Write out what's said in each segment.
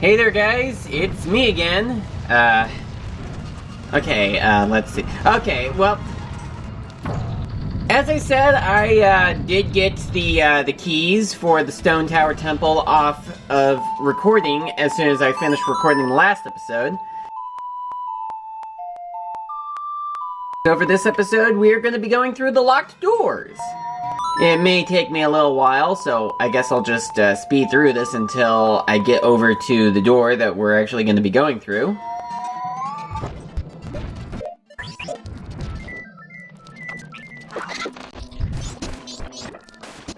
Hey there guys, it's me again. Let's see. Okay, well, as I said, I did get the keys for the Stone Tower Temple off of recording as soon as I finished recording the last episode. So for this episode, we are going to be going through the locked doors. It may take me a little while, so I guess I'll just speed through this until I get over to the door that we're actually going to be going through.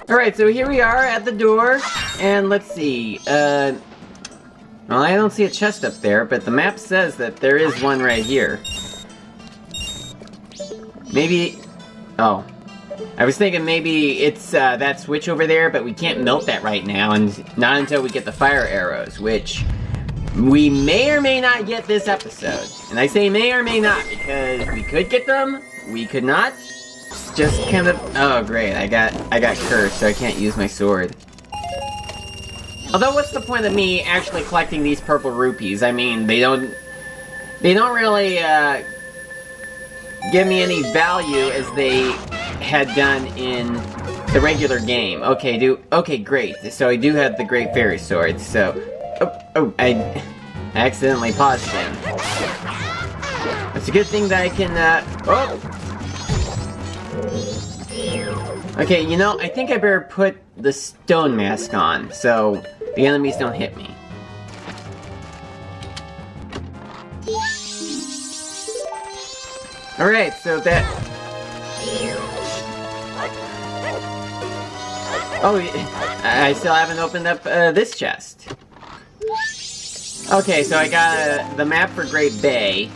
Alright, so here we are at the door, and let's see, well, I don't see a chest up there, but the map says that there is one right here. Maybe... oh. I was thinking maybe it's that switch over there, but we can't melt that right now, and not until we get the fire arrows, which we may or may not get this episode. And I say may or may not, because we could get them, we could not. Just kind of... oh great, I got cursed, so I can't use my sword. Although, what's the point of me actually collecting these purple rupees? I mean, they don't really give me any value as they had done in the regular game. Okay, great. So I do have the Great Fairy Sword, so... I accidentally paused then. It's a good thing that I can, okay, you know, I think I better put the stone mask on, so the enemies don't hit me. Alright, so that... oh, I still haven't opened up this chest. Okay, so I got the map for Great Bay,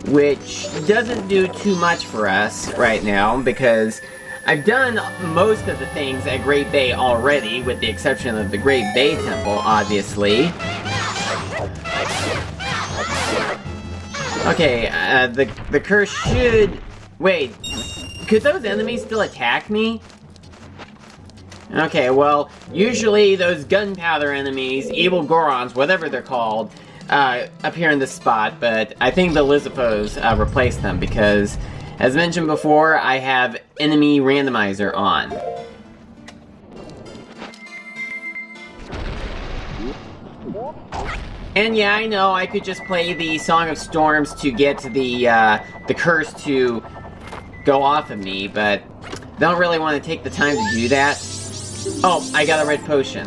which doesn't do too much for us right now, because I've done most of the things at Great Bay already, with the exception of the Great Bay Temple, obviously. Okay, the curse should... wait, could those enemies still attack me? Okay, well, usually those gunpowder enemies, evil Gorons, whatever they're called, appear in this spot, but I think the Lizapos replaced them because, as mentioned before, I have enemy randomizer on. And yeah, I know, I could just play the Song of Storms to get the curse to go off of me, but don't really want to take the time to do that. Oh, I got a red potion.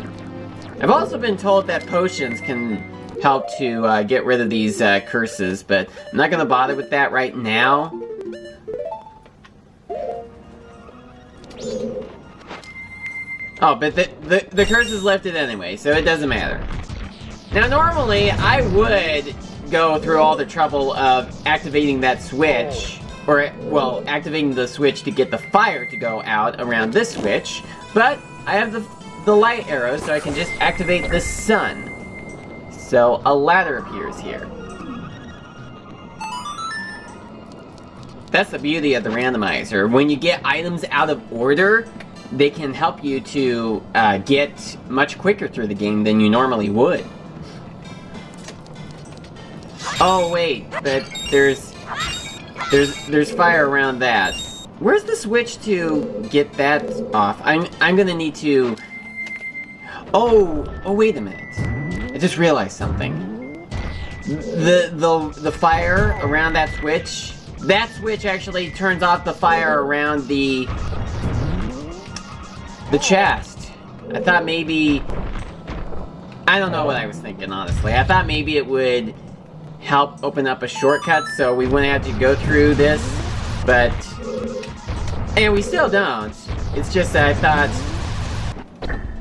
I've also been told that potions can help to get rid of these curses, but I'm not gonna bother with that right now. Oh, but the curse is lifted anyway, so it doesn't matter. Now, normally, I would go through all the trouble of activating that switch, or, well, activating the switch to get the fire to go out around this switch, but I have the light arrow, so I can just activate the sun. So, a ladder appears here. That's the beauty of the randomizer. When you get items out of order, they can help you to get much quicker through the game than you normally would. Oh wait, but there's fire around that. Where's the switch to get that off? I'm gonna need to... oh wait a minute. I just realized something. The fire around that switch actually turns off the fire around the chest. I thought maybe... I don't know what I was thinking, honestly. I thought maybe it would help open up a shortcut so we wouldn't have to go through this, but... and we still don't. It's just that I thought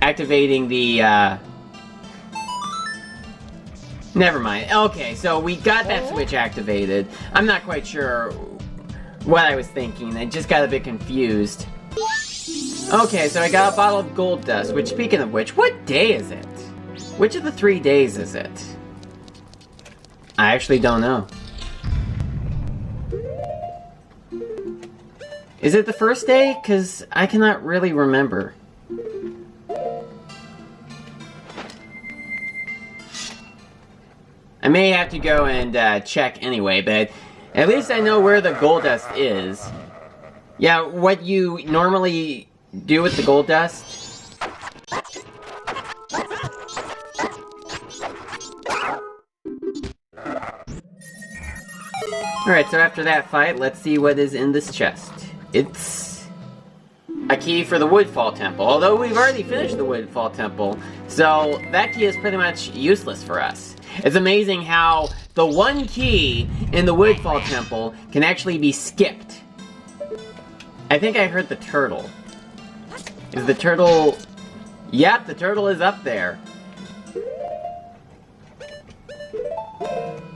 activating the, never mind. Okay, so we got that switch activated. I'm not quite sure what I was thinking. I just got a bit confused. Okay, so I got a bottle of gold dust, which, speaking of which, what day is it? Which of the 3 days is it? I actually don't know. Is it the first day? 'Cause I cannot really remember. I may have to go and check anyway, but at least I know where the gold dust is. Yeah, what you normally do with the gold dust? Alright, so after that fight, let's see what is in this chest. It's a key for the Woodfall Temple, although we've already finished the Woodfall Temple, so that key is pretty much useless for us. It's amazing how the one key in the Woodfall Temple can actually be skipped. I think I heard the turtle. Is the turtle... Yep, the turtle is up there.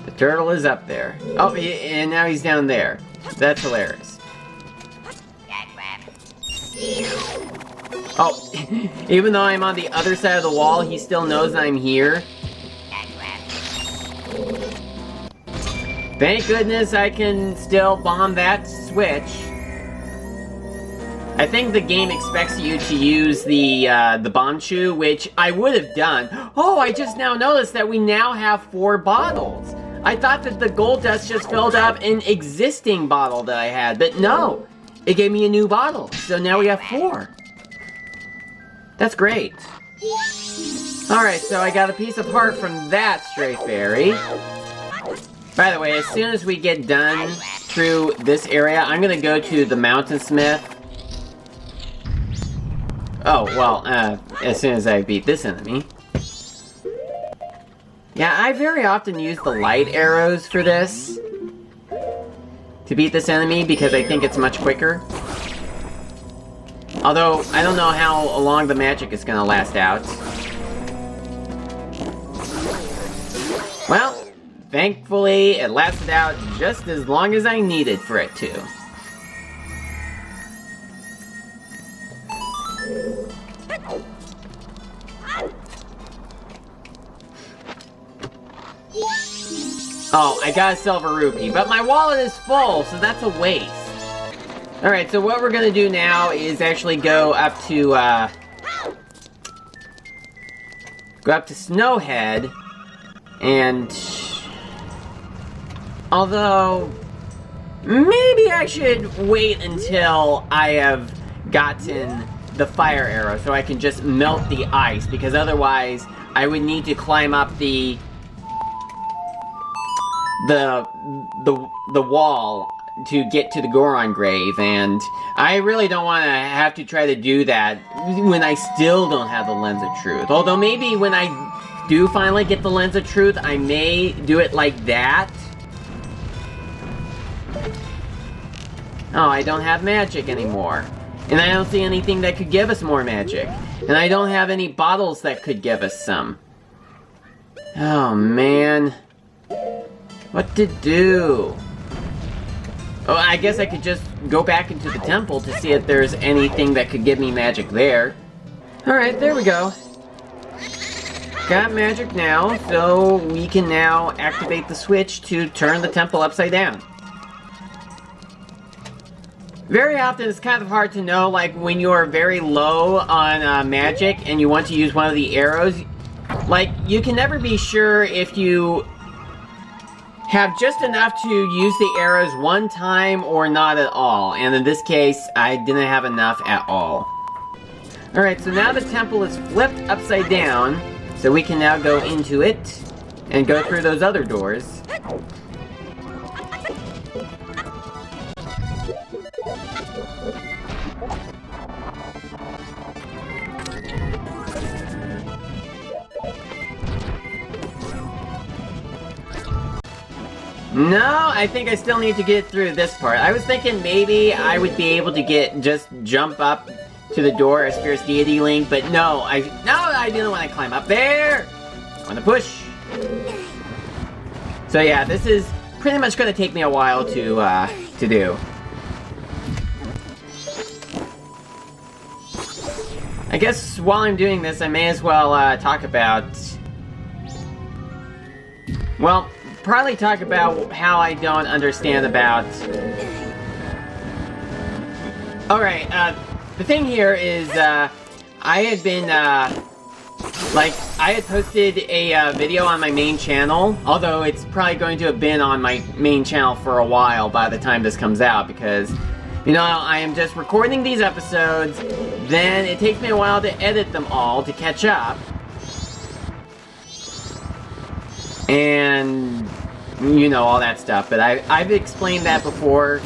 The turtle is up there. Oh, and now he's down there. That's hilarious. Oh, even though I'm on the other side of the wall, he still knows I'm here. Thank goodness I can still bomb that switch. I think the game expects you to use the Bonchu, which I would have done. Oh, I just now noticed that we now have 4 bottles. I thought that the gold dust just filled up an existing bottle that I had, but no. It gave me a new bottle, so now we have 4. That's great. Alright, so I got a piece of heart from that stray fairy. By the way, as soon as we get done through this area, I'm gonna go to the Mountainsmith. Oh, well, as soon as I beat this enemy. Yeah, I very often use the light arrows for this. To beat this enemy, because I think it's much quicker. Although, I don't know how long the magic is gonna last out. Well, thankfully, it lasted out just as long as I needed for it to. Oh, I got a silver rupee, but my wallet is full, so that's a waste. Alright, so what we're gonna do now is actually go up to Snowhead, and... although... maybe I should wait until I have gotten the fire arrow, so I can just melt the ice, because otherwise I would need to climb up the wall to get to the Goron grave, and I really don't want to have to try to do that when I still don't have the Lens of Truth. Although maybe when I do finally get the Lens of Truth, I may do it like that. Oh, I don't have magic anymore. And I don't see anything that could give us more magic. And I don't have any bottles that could give us some. Oh, man. What to do? Oh, I guess I could just go back into the temple to see if there's anything that could give me magic there. Alright, there we go. Got magic now, so we can now activate the switch to turn the temple upside down. Very often it's kind of hard to know, like, when you're very low on magic and you want to use one of the arrows. Like, you can never be sure if you have just enough to use the arrows one time or not at all. And in this case, I didn't have enough at all. Alright, so now the temple is flipped upside down, so we can now go into it and go through those other doors. No, I think I still need to get through this part. I was thinking maybe I would be able to just jump up to the door as Fierce Deity Link, but no, I didn't want to climb up there. I want to push. So yeah, this is pretty much going to take me a while to do. I guess while I'm doing this, I may as well talk about... well, probably talk about how I don't understand about... Alright, the thing here is, I had been Like, I had posted a video on my main channel, although it's probably going to have been on my main channel for a while by the time this comes out, because, you know, I am just recording these episodes, then it takes me a while to edit them all to catch up. And, you know, all that stuff. But I've explained that before.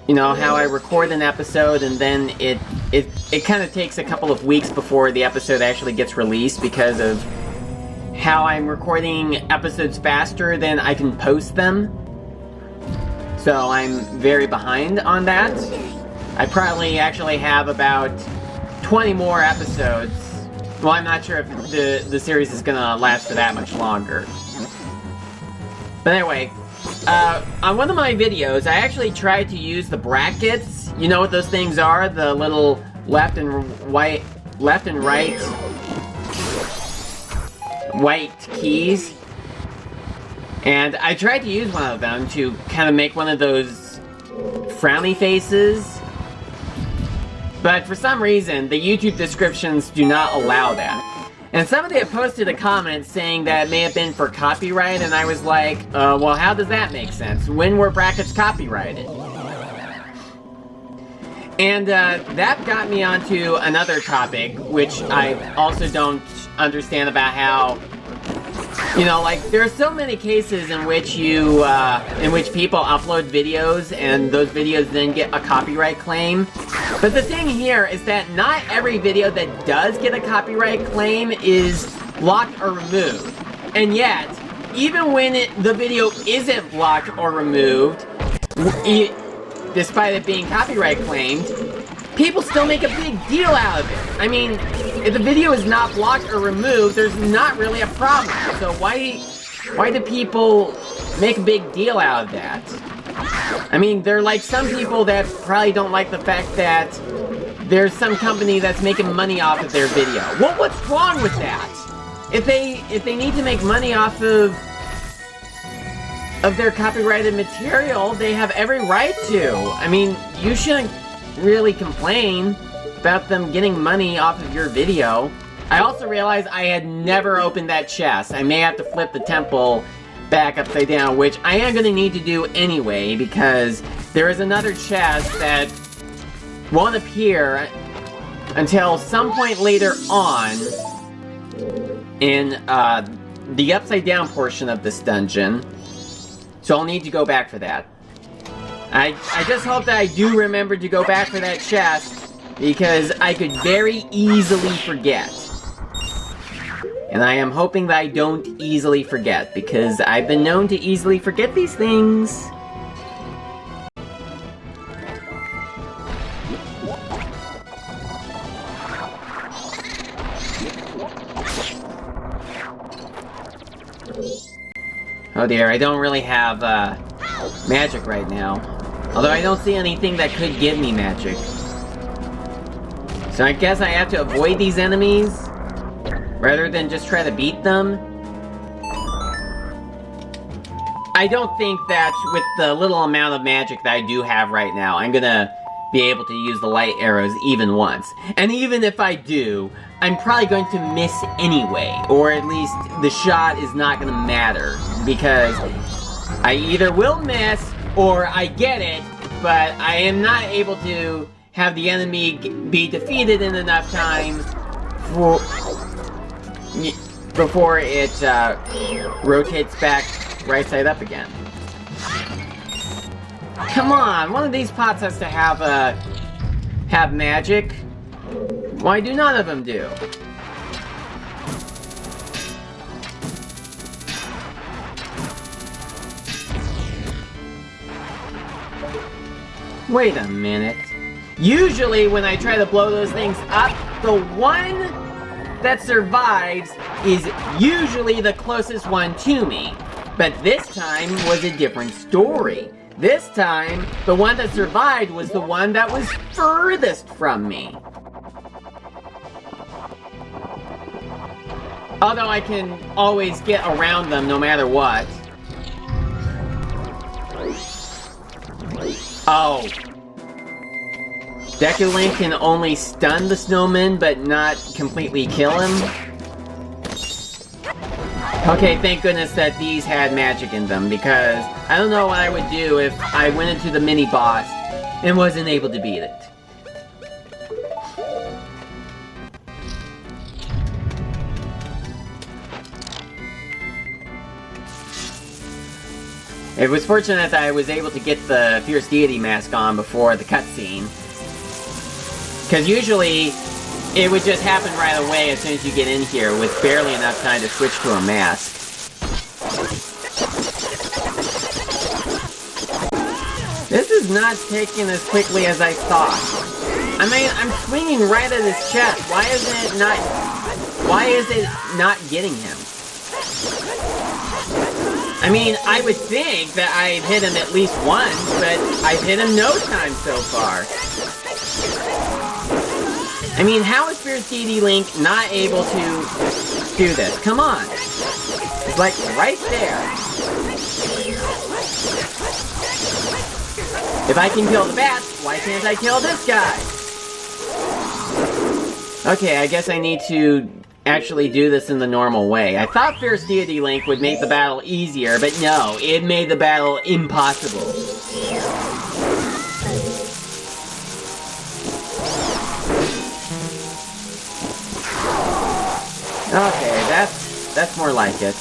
You know, how I record an episode and then it kind of takes a couple of weeks before the episode actually gets released because of how I'm recording episodes faster than I can post them. So I'm very behind on that. I probably actually have about 20 more episodes. Well, I'm not sure if the series is gonna last for that much longer. But anyway, on one of my videos, I actually tried to use the brackets. You know what those things are? The little left and right white keys. And I tried to use one of them to kind of make one of those frowny faces. But for some reason, the YouTube descriptions do not allow that. And somebody had posted a comment saying that it may have been for copyright, and I was like, well, how does that make sense? When were brackets copyrighted? And that got me onto another topic, which I also don't understand about how, you know, like, there are so many cases in which in which people upload videos, and those videos then get a copyright claim. But the thing here is that not every video that does get a copyright claim is blocked or removed. And yet, even when the video isn't blocked or removed, despite it being copyright claimed, people still make a big deal out of it. I mean, if the video is not blocked or removed, there's not really a problem. So why do people make a big deal out of that? I mean, there are like some people that probably don't like the fact that there's some company that's making money off of their video. Well, what's wrong with that? If they need to make money off of their copyrighted material, they have every right to. I mean, you shouldn't really complain about them getting money off of your video. I also realized I had never opened that chest. I may have to flip the temple back upside down, which I am going to need to do anyway, because there is another chest that won't appear until some point later on in the upside down portion of this dungeon. So I'll need to go back for that. I just hope that I do remember to go back for that chest, because I could very easily forget. And I am hoping that I don't easily forget, because I've been known to easily forget these things. Oh dear, I don't really have magic right now. Although I don't see anything that could give me magic. So I guess I have to avoid these enemies rather than just try to beat them. I don't think that with the little amount of magic that I do have right now, I'm gonna be able to use the light arrows even once. And even if I do, I'm probably going to miss anyway. Or at least the shot is not gonna matter, because I either will miss or I get it, but I am not able to have the enemy be defeated in enough time before it rotates back right side up again. Come on, one of these pots has to have magic. Why do none of them do? Wait a minute. Usually when I try to blow those things up, the one that survives is usually the closest one to me. But this time was a different story. This time, the one that survived was the one that was furthest from me. Although I can always get around them no matter what. Oh. Deku Link can only stun the snowman, but not completely kill him. Okay, thank goodness that these had magic in them, because I don't know what I would do if I went into the mini-boss and wasn't able to beat it. It was fortunate that I was able to get the Fierce Deity mask on before the cutscene. Because usually, it would just happen right away as soon as you get in here, with barely enough time to switch to a mask. This is not taking as quickly as I thought. I mean, I'm swinging right at his chest. Why is it not getting him? I mean, I would think that I've hit him at least once, but I've hit him no time so far. I mean, how is Fierce Deity Link not able to do this? Come on. It's like right there. If I can kill the bats, why can't I kill this guy? Okay, I guess I need to actually do this in the normal way. I thought Fierce Deity Link would make the battle easier, but no, it made the battle impossible. Okay, that's more like it.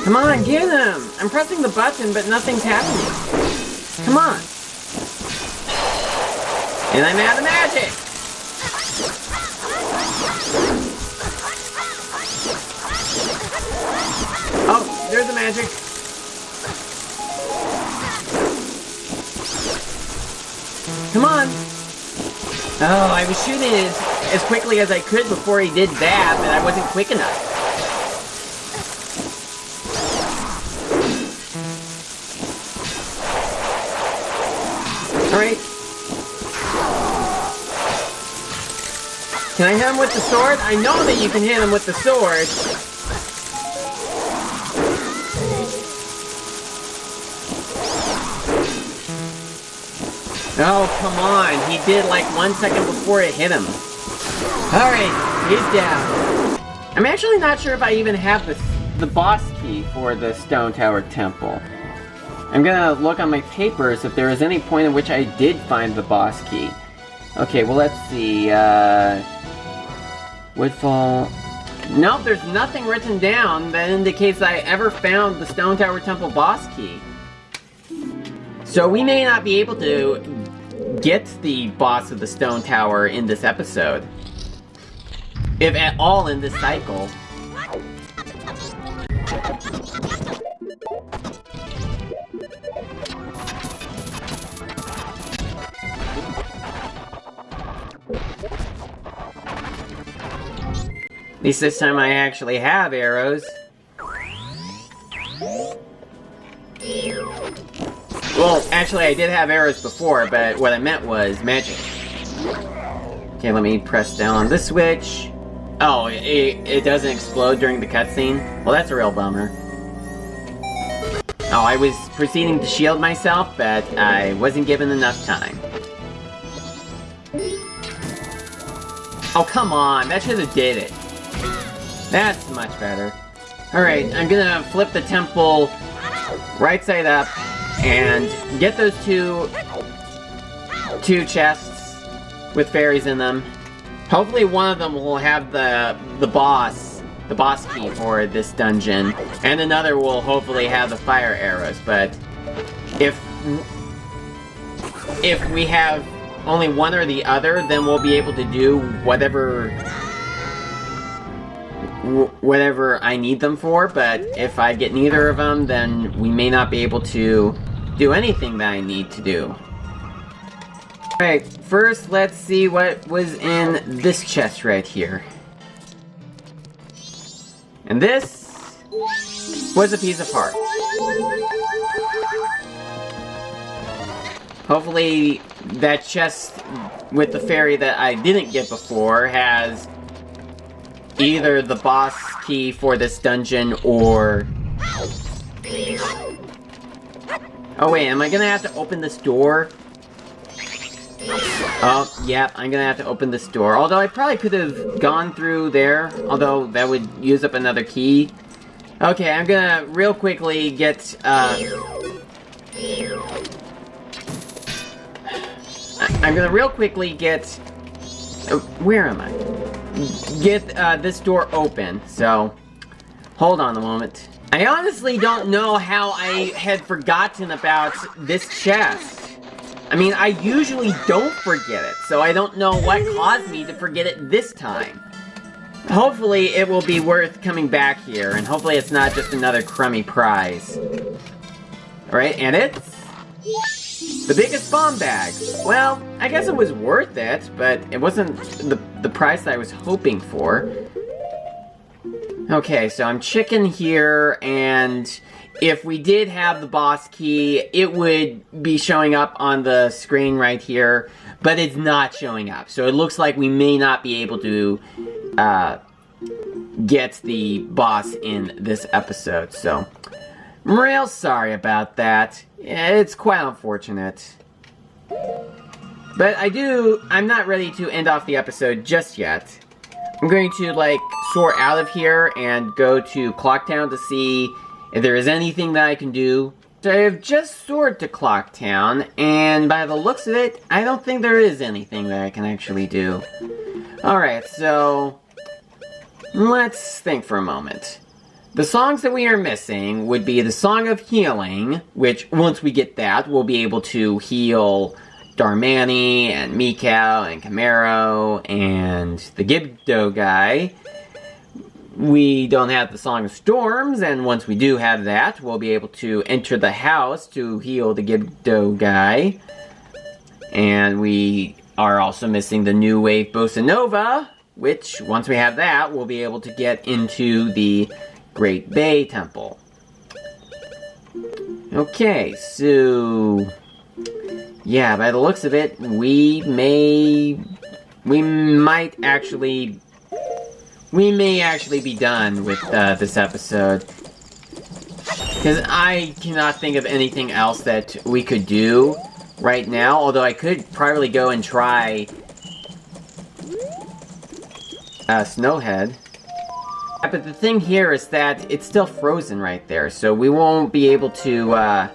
Come on, get him! I'm pressing the button, but nothing's happening. Come on. And I'm out of magic! Oh, there's the magic. Come on! Oh, I was shooting as quickly as I could before he did that, but I wasn't quick enough. Alright. Can I hit him with the sword? I know that you can hit him with the sword. Oh, come on. He did like 1 second before it hit him. Alright, he's down. I'm actually not sure if I even have the boss key for the Stone Tower Temple. I'm gonna look on my papers if there is any point in which I did find the boss key. Okay, well let's see, Woodfall... Nope, there's nothing written down that indicates I ever found the Stone Tower Temple boss key. So we may not be able to get the boss of the Stone Tower in this episode. If at all in this cycle. At least this time I actually have arrows. Well, actually I did have arrows before, but what I meant was magic. Okay, let me press down on this switch. Oh, it doesn't explode during the cutscene? Well, that's a real bummer. Oh, I was proceeding to shield myself, but I wasn't given enough time. Oh, come on, that should have did it. That's much better. Alright, I'm gonna flip the temple right side up and get those two chests with fairies in them. Hopefully one of them will have the boss key for this dungeon, and another will hopefully have the fire arrows, but if we have only one or the other, then we'll be able to do whatever I need them for, but if I get neither of them, then we may not be able to do anything that I need to do. Alright, first let's see what was in this chest right here. And this was a piece of heart. Hopefully that chest with the fairy that I didn't get before has either the boss key for this dungeon or Oh wait, am I gonna have to open this door? Oh, yeah, I'm gonna have to open this door. Although I probably could have gone through there, although that would use up another key. Okay, I'm gonna real quickly get, I'm gonna real quickly get... where am I? Get, this door open, so... Hold on a moment. I honestly don't know how I had forgotten about this chest. I mean, I usually don't forget it, so I don't know what caused me to forget it this time. Hopefully it will be worth coming back here, and hopefully it's not just another crummy prize. Alright, and it's... the biggest bomb bag. Well, I guess it was worth it, but it wasn't the price that I was hoping for. Okay, so I'm checking here, and if we did have the boss key, it would be showing up on the screen right here, but it's not showing up. So it looks like we may not be able to get the boss in this episode, so I'm real sorry about that. It's quite unfortunate. But I'm not ready to end off the episode just yet. I'm going to, like, soar out of here and go to Clocktown to see if there is anything that I can do. So I have just soared to Clocktown, and by the looks of it, I don't think there is anything that I can actually do. Alright, so let's think for a moment. The songs that we are missing would be the Song of Healing, which, once we get that, we'll be able to heal Darmani, and Mikau, and Camaro, and the Gibdo guy. We don't have the Song of Storms, and once we do have that, we'll be able to enter the house to heal the Gibdo guy. And we are also missing the New Wave Bossa Nova, which, once we have that, we'll be able to get into the Great Bay Temple. Okay, so... yeah, by the looks of it, we may actually be done with this episode. Because I cannot think of anything else that we could do right now, although I could probably go and try Snowhead. But the thing here is that it's still frozen right there, so we won't be able to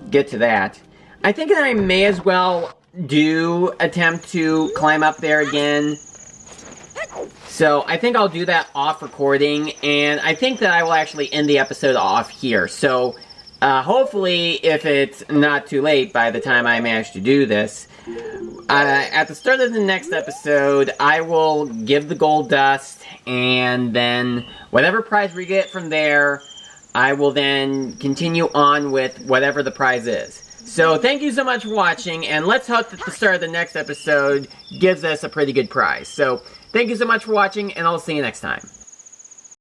get to that. I think that I may as well attempt to climb up there again. So I think I'll do that off recording, and I think that I will actually end the episode off here. So hopefully, if it's not too late by the time I manage to do this, at the start of the next episode, I will give the gold dust, and then whatever prize we get from there, I will then continue on with whatever the prize is. So thank you so much for watching, and let's hope that the start of the next episode gives us a pretty good prize. So thank you so much for watching, and I'll see you next time.